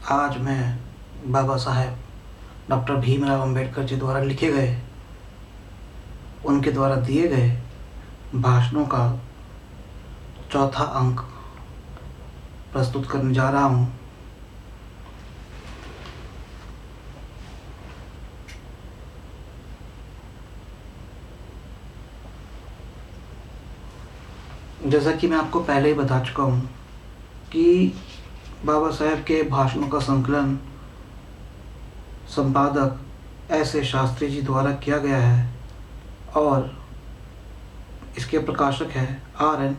आज मैं बाबा साहेब डॉक्टर भीमराव अंबेडकर जी द्वारा लिखे गए, उनके द्वारा दिए गए भाषणों का चौथा अंक प्रस्तुत करने जा रहा हूँ। जैसा कि मैं आपको पहले ही बता चुका हूँ कि बाबा साहेब के भाषणों का संकलन संपादक ऐसे शास्त्री जी द्वारा किया गया है और इसके प्रकाशक है RN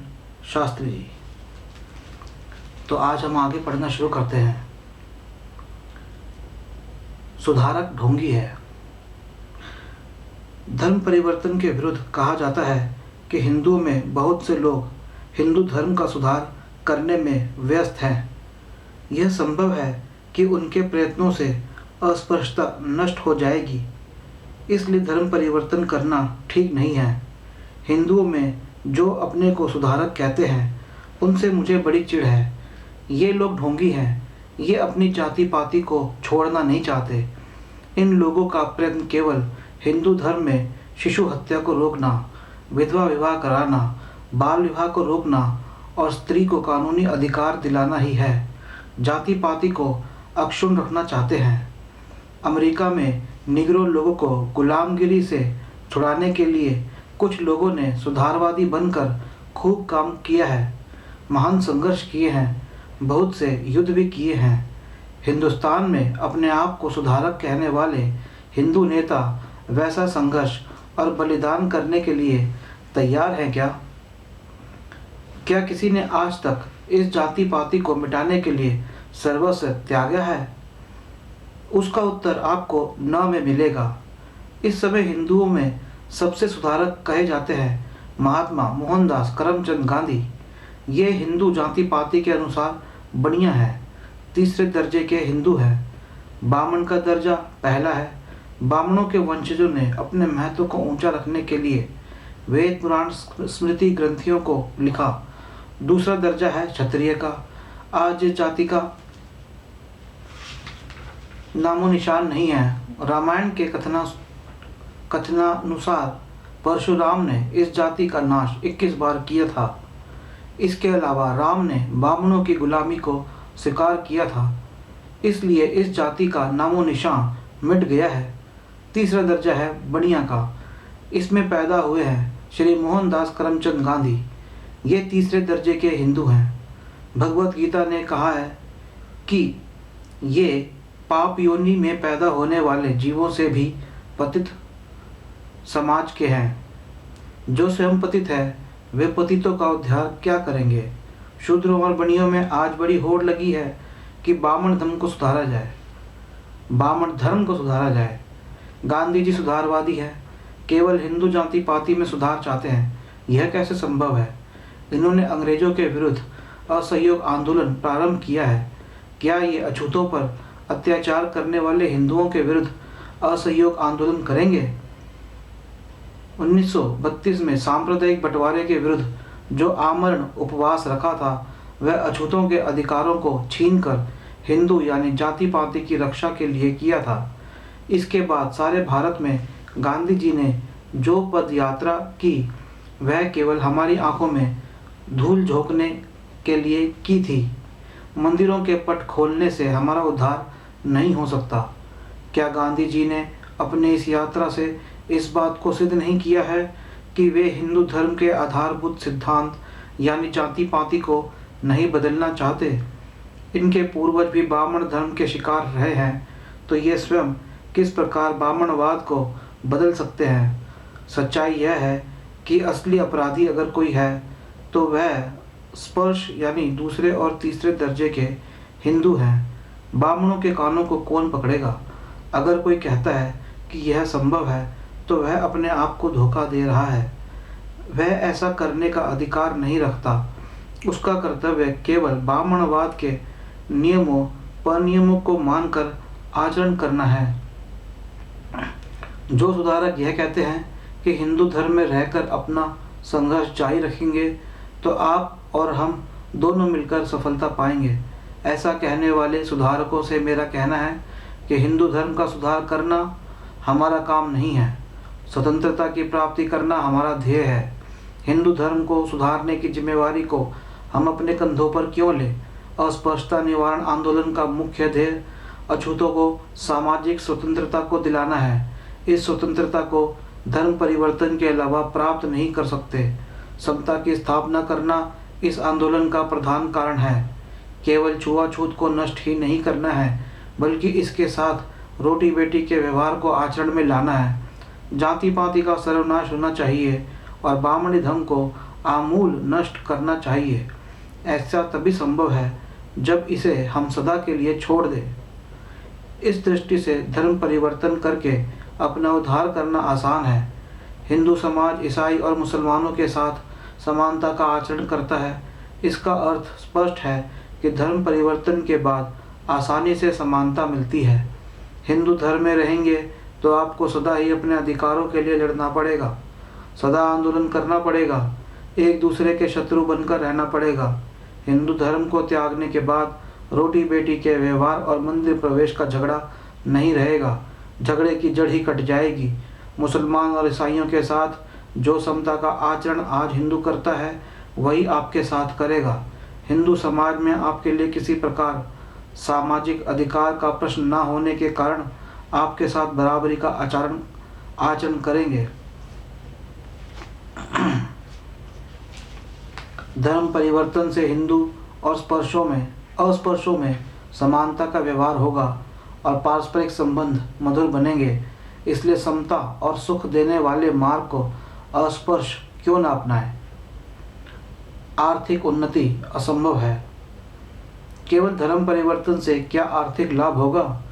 शास्त्री जी। तो आज हम आगे पढ़ना शुरू करते हैं। सुधारक ढोंगी है। धर्म परिवर्तन के विरुद्ध कहा जाता है कि हिंदुओं में बहुत से लोग हिंदू धर्म का सुधार करने में व्यस्त हैं। यह संभव है कि उनके प्रयत्नों से अस्पृश्यता नष्ट हो जाएगी, इसलिए धर्म परिवर्तन करना ठीक नहीं है। हिंदुओं में जो अपने को सुधारक कहते हैं, उनसे मुझे बड़ी चिढ़ है। ये लोग ढोंगी हैं। ये अपनी जाति पाति को छोड़ना नहीं चाहते। इन लोगों का प्रयत्न केवल हिंदू धर्म में शिशु हत्या को रोकना, विधवा विवाह कराना, बाल विवाह को रोकना और स्त्री को कानूनी अधिकार दिलाना ही है। जाति पाति को अक्षुण्ण रखना चाहते हैं। अमेरिका में निग्रो लोगों को गुलामगिरी से छुड़ाने के लिए कुछ लोगों ने सुधारवादी बनकर खूब काम किया है, महान संघर्ष किए हैं, बहुत से युद्ध भी किए हैं। हिंदुस्तान में अपने आप को सुधारक कहने वाले हिंदू नेता वैसा संघर्ष और बलिदान करने के लिए तैयार हैं क्या? क्या किसी ने आज तक इस जाति पाति को मिटाने के लिए सर्वस्व त्यागा है? उसका उत्तर आपको न में मिलेगा। इस समय हिंदुओं में सबसे सुधारक कहे जाते हैं महात्मा मोहनदास करमचंद गांधी। ये हिंदू जाति पाति के अनुसार बढ़िया है, तीसरे दर्जे के हिंदू हैं। बामन का दर्जा पहला है। बामनों के वंशजों ने अपने महत्व को ऊंचा रखने के लिए वेद पुराण स्मृति ग्रंथियों को लिखा। दूसरा दर्जा है क्षत्रिय का। आज इस जाति का नामो निशान नहीं है। रामायण के कथनानुसार परशुराम ने इस जाति का नाश 21 बार किया था। इसके अलावा राम ने बामनों की गुलामी को स्वीकार किया था, इसलिए इस जाति का नामो निशान मिट गया है। तीसरा दर्जा है बनिया का। इसमें पैदा हुए हैं श्री मोहनदास करमचंद गांधी। ये तीसरे दर्जे के हिंदू हैं। भगवत गीता ने कहा है कि ये पाप योनि में पैदा होने वाले जीवों से भी पतित समाज के हैं। जो स्वयं पतित है वे पतितों का उद्धार क्या करेंगे? शूद्रों और बनियों में आज बड़ी होड़ लगी है कि बामन धर्म को सुधारा जाए, बामन धर्म को सुधारा जाए। गांधी जी सुधारवादी है, केवल हिंदू जाति पाति में सुधार चाहते हैं। यह कैसे संभव है? इन्होंने अंग्रेजों के विरुद्ध असहयोग आंदोलन प्रारंभ किया है। क्या ये अछूतों पर अत्याचार करने वाले हिंदुओं के विरुद्ध असहयोग आंदोलन करेंगे? 1932 में सांप्रदायिक बंटवारे के विरुद्ध जो आमरण उपवास रखा था, वह अछूतों के अधिकारों को छीनकर हिंदू यानी जाति पाति की रक्षा के लिए किया था। इसके बाद सारे भारत में गांधी जी ने जो पद यात्रा की, वह केवल हमारी आंखों में धूल झोंकने के लिए की थी। मंदिरों के पट खोलने से हमारा उद्धार नहीं हो सकता। क्या गांधी जी ने अपने इस यात्रा से इस बात को सिद्ध नहीं किया है कि वे हिंदू धर्म के आधारभूत सिद्धांत यानी जाति पाति को नहीं बदलना चाहते? इनके पूर्वज भी बामन धर्म के शिकार रहे हैं, तो ये स्वयं किस प्रकार बामनवाद को बदल सकते हैं? सच्चाई यह है कि असली अपराधी अगर कोई है तो वह स्पर्श यानी दूसरे और तीसरे दर्जे के हिंदू हैं। बामनों के कानों को कौन पकड़ेगा? अगर कोई कहता है कि यह संभव है तो वह अपने आप को धोखा दे रहा है। वह ऐसा करने का अधिकार नहीं रखता। उसका कर्तव्य केवल बामनवाद के नियमों परनियमों को मानकर आचरण करना है। जो सुधारक यह कहते हैं कि हिंदू धर्म में रहकर अपना संघर्ष जारी रखेंगे तो आप और हम दोनों मिलकर सफलता पाएंगे। ऐसा कहने वाले सुधारकों से मेरा कहना है कि हिंदू धर्म का सुधार करना हमारा काम नहीं है, स्वतंत्रता की प्राप्ति करना हमारा ध्येय है। हिंदू धर्म को सुधारने की जिम्मेवारी को हम अपने कंधों पर क्यों लें? अस्पृश्यता निवारण आंदोलन का मुख्य ध्येय अछूतों को सामाजिक स्वतंत्रता को दिलाना है। इस स्वतंत्रता को धर्म परिवर्तन के अलावा प्राप्त नहीं कर सकते। समता की स्थापना करना इस आंदोलन का प्रधान कारण है। केवल छुआछूत को नष्ट ही नहीं करना है, बल्कि इसके साथ रोटी बेटी के व्यवहार को आचरण में लाना है। जाति पाति का सर्वनाश होना चाहिए और ब्राह्मणी धर्म को आमूल नष्ट करना चाहिए। ऐसा तभी संभव है जब इसे हम सदा के लिए छोड़ दें। इस दृष्टि से धर्म परिवर्तन करके अपना उद्धार करना आसान है। हिंदू समाज ईसाई और मुसलमानों के साथ समानता का आचरण करता है। इसका अर्थ स्पष्ट है कि धर्म परिवर्तन के बाद आसानी से समानता मिलती है। हिंदू धर्म में रहेंगे तो आपको सदा ही अपने अधिकारों के लिए लड़ना पड़ेगा, सदा आंदोलन करना पड़ेगा, एक दूसरे के शत्रु बनकर रहना पड़ेगा। हिंदू धर्म को त्यागने के बाद रोटी बेटी के व्यवहार और मंदिर प्रवेश का झगड़ा नहीं रहेगा, झगड़े की जड़ ही कट जाएगी। मुसलमान और ईसाइयों के साथ जो समता का आचरण आज हिंदू करता है वही आपके साथ करेगा। हिंदू समाज में आपके लिए किसी प्रकार सामाजिक अधिकार का प्रश्न न होने के कारण आपके साथ बराबरी का आचरण करेंगे। धर्म परिवर्तन से हिंदू और अस्पृश्यों में समानता का व्यवहार होगा और पारस्परिक संबंध मधुर बनेंगे। इसलिए समता और सुख देने वाले मार्ग को अस्पृश्य क्यों न अपनाएं? आर्थिक उन्नति असंभव है। केवल धर्म परिवर्तन से क्या आर्थिक लाभ होगा?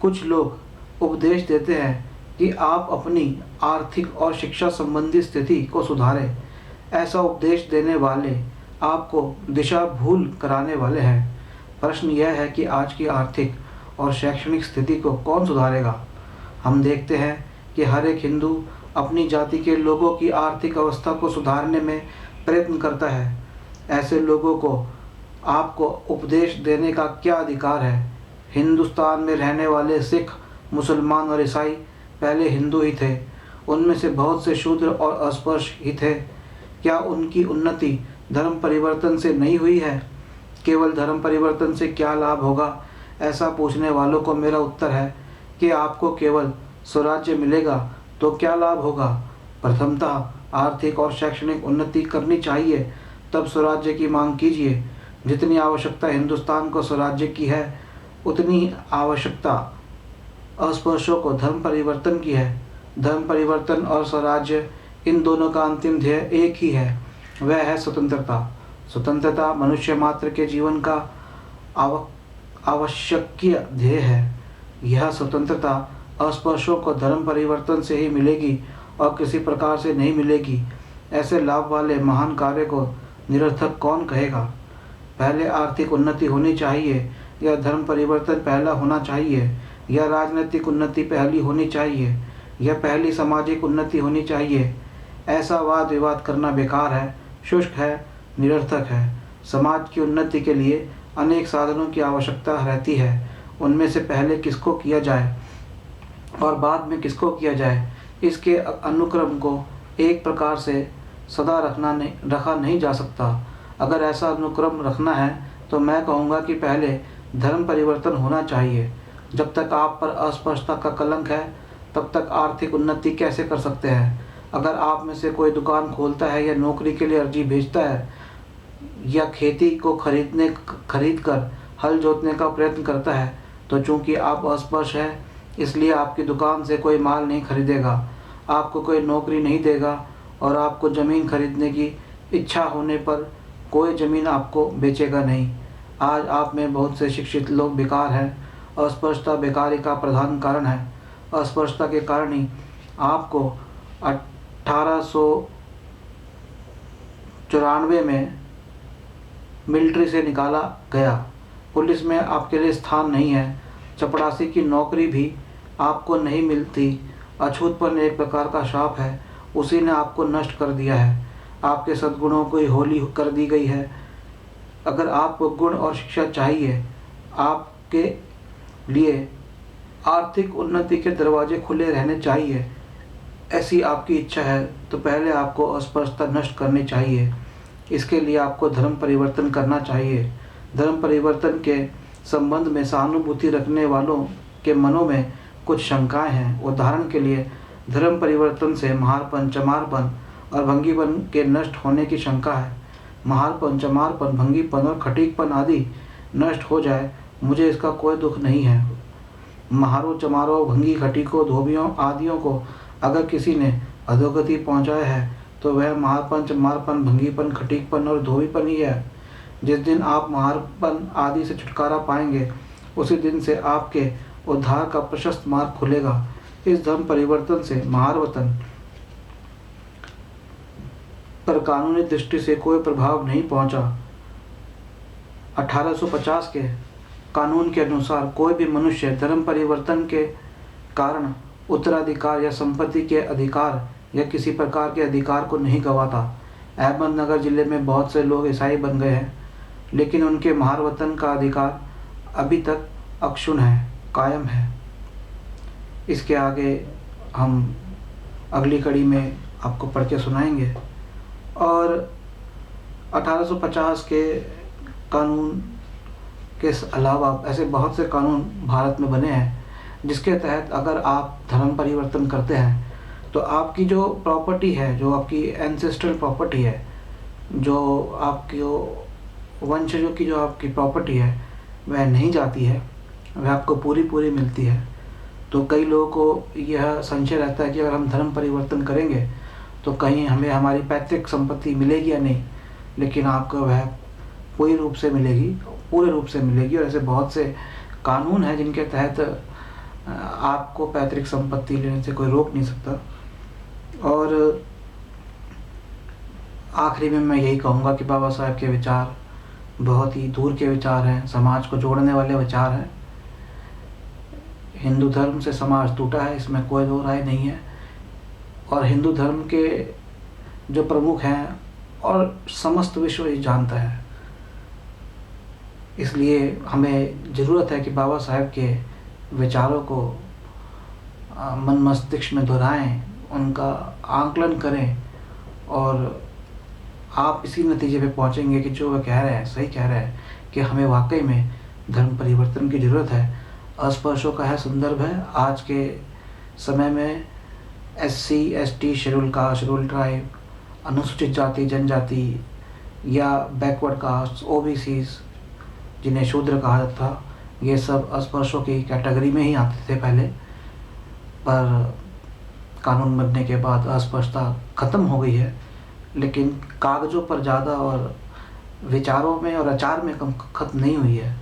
कुछ लोग उपदेश देते हैं कि आप अपनी आर्थिक और शिक्षा संबंधी स्थिति को सुधारें। ऐसा उपदेश देने वाले आपको दिशा भूल कराने वाले हैं। प्रश्न यह है कि आज की आर्थिक और शैक्षणिक स्थिति को कौन सुधारेगा? हम देखते हैं कि हर एक हिंदू अपनी जाति के लोगों की आर्थिक अवस्था को सुधारने में प्रयत्न करता है। ऐसे लोगों को आपको उपदेश देने का क्या अधिकार है? हिंदुस्तान में रहने वाले सिख, मुसलमान और ईसाई पहले हिंदू ही थे। उनमें से बहुत से शूद्र और अस्पृश्य ही थे। क्या उनकी उन्नति धर्म परिवर्तन से नहीं हुई है? केवल धर्म परिवर्तन से क्या लाभ होगा? ऐसा पूछने वालों को मेरा उत्तर है कि आपको केवल स्वराज्य मिलेगा तो क्या लाभ होगा? प्रथमतः आर्थिक और शैक्षणिक उन्नति करनी चाहिए, तब स्वराज्य की मांग कीजिए। जितनी आवश्यकता हिंदुस्तान को स्वराज्य की है, उतनी आवश्यकता अस्पृश्यों को धर्म परिवर्तन की है। धर्म परिवर्तन और स्वराज्य, इन दोनों का अंतिम ध्येय एक ही है, वह है स्वतंत्रता। स्वतंत्रता मनुष्य मात्र के जीवन का आवश्यकीय ध्येय है। यह स्वतंत्रता अस्पृश्यों को धर्म परिवर्तन से ही मिलेगी और किसी प्रकार से नहीं मिलेगी। ऐसे लाभ वाले महान कार्य को निरर्थक कौन कहेगा? पहले आर्थिक उन्नति होनी चाहिए या धर्म परिवर्तन पहला होना चाहिए, या राजनीतिक उन्नति पहली होनी चाहिए, या पहली सामाजिक उन्नति होनी चाहिए? ऐसा वाद विवाद करना बेकार है, शुष्क है, निरर्थक है। समाज की उन्नति के लिए अनेक साधनों की आवश्यकता रहती है। उनमें से पहले किसको किया जाए और बाद में किसको किया जाए, इसके अनुक्रम को एक प्रकार से सदा रखा नहीं जा सकता। अगर ऐसा अनुक्रम रखना है तो मैं कहूँगा कि पहले धर्म परिवर्तन होना चाहिए। जब तक आप पर अस्पृश्यता का कलंक है, तब तक आर्थिक उन्नति कैसे कर सकते हैं? अगर आप में से कोई दुकान खोलता है या नौकरी के लिए अर्जी भेजता है या खेती को खरीद कर हल जोतने का प्रयत्न करता है, तो चूंकि आप अस्पृश्य हैं, इसलिए आपकी दुकान से कोई माल नहीं खरीदेगा, आपको कोई नौकरी नहीं देगा और आपको ज़मीन खरीदने की इच्छा होने पर कोई ज़मीन आपको बेचेगा नहीं। आज आप में बहुत से शिक्षित लोग बेकार हैं। अस्पृश्यता बेकारी का प्रधान कारण है। अस्पृश्यता के कारण ही आपको 1894 में मिलिट्री से निकाला गया। पुलिस में आपके लिए स्थान नहीं है। चपरासी की नौकरी भी आपको नहीं मिलती। अछूतपन एक प्रकार का शाप है, उसी ने आपको नष्ट कर दिया है। आपके सद्गुणों को ही होली कर दी गई है। अगर आपको गुण और शिक्षा चाहिए, आपके लिए आर्थिक उन्नति के दरवाजे खुले रहने चाहिए, ऐसी आपकी इच्छा है, तो पहले आपको अस्पृश्यता नष्ट करनी चाहिए। इसके लिए आपको धर्म परिवर्तन करना चाहिए। धर्म परिवर्तन के संबंध में सहानुभूति रखने वालों के मनों में कुछ शंकाएं हैं। उदाहरण के लिए, धर्म परिवर्तन से महारपन, चमारपन और भंगीपन के नष्ट होने की शंका है। महारपन, चमारपन, भंगीपन और खटीकपन आदि नष्ट हो जाए, मुझे इसका कोई दुख नहीं है। महारों, चमारों, भंगी, खटीकों, धोबियों आदियों को अगर किसी ने अधोगति पहुंचाया है, तो वह महारपन, चमारपन, भंगीपन, खटीकपन और धोबीपन ही है। जिस दिन आप महारपन आदि से छुटकारा पाएंगे, उसी दिन से आपके उद्धार का प्रशस्त मार्ग खुलेगा। इस धर्म परिवर्तन से महारवतन पर कानूनी दृष्टि से कोई प्रभाव नहीं पहुंचा। 1850 के कानून के अनुसार कोई भी मनुष्य धर्म परिवर्तन के कारण उत्तराधिकार या संपत्ति के अधिकार या किसी प्रकार के अधिकार को नहीं गंवाता। अहमदनगर जिले में बहुत से लोग ईसाई बन गए हैं, लेकिन उनके महारवतन का अधिकार अभी तक अक्षुण्ण है, कायम है। इसके आगे हम अगली कड़ी में आपको पढ़ के सुनाएंगे। और 1850 के कानून के अलावा ऐसे बहुत से कानून भारत में बने हैं, जिसके तहत अगर आप धर्म परिवर्तन करते हैं तो आपकी जो प्रॉपर्टी है, जो आपकी एंसेस्ट्रल प्रॉपर्टी है, जो आपकी वंशजों की जो आपकी प्रॉपर्टी है, वह नहीं जाती है, वह आपको पूरी मिलती है। तो कई लोगों को यह संशय रहता है कि अगर हम धर्म परिवर्तन करेंगे तो कहीं हमें हमारी पैतृक संपत्ति मिलेगी या नहीं, लेकिन आपको वह पूरी रूप से मिलेगी, पूरे रूप से मिलेगी। और ऐसे बहुत से कानून हैं जिनके तहत आपको पैतृक संपत्ति लेने से कोई रोक नहीं सकता। और आखिरी में मैं यही कहूँगा कि बाबा साहब के विचार बहुत ही दूर के विचार हैं, समाज को जोड़ने वाले विचार हैं। हिंदू धर्म से समाज टूटा है, इसमें कोई दो राय नहीं है। और हिंदू धर्म के जो प्रमुख हैं और समस्त विश्व ये जानता है, इसलिए हमें ज़रूरत है कि बाबा साहब के विचारों को मन मस्तिष्क में दोहराएं, उनका आंकलन करें, और आप इसी नतीजे पे पहुंचेंगे कि जो वह कह रहे हैं सही कह रहे हैं कि हमें वाकई में धर्म परिवर्तन की ज़रूरत है। अस्पृश्यों का है संदर्भ है। आज के समय में SC, ST, schedule caste, schedule tribe, अनुसूचित जाति जनजाति या बैकवर्ड कास्ट, OBCs जिन्हें शूद्र कहा जाता था, ये सब अस्पृश्यों की कैटेगरी में ही आते थे पहले। पर कानून बनने के बाद अस्पृश्यता ख़त्म हो गई है, लेकिन कागज़ों पर ज़्यादा और विचारों में और आचार में कम ख़त्म नहीं हुई है।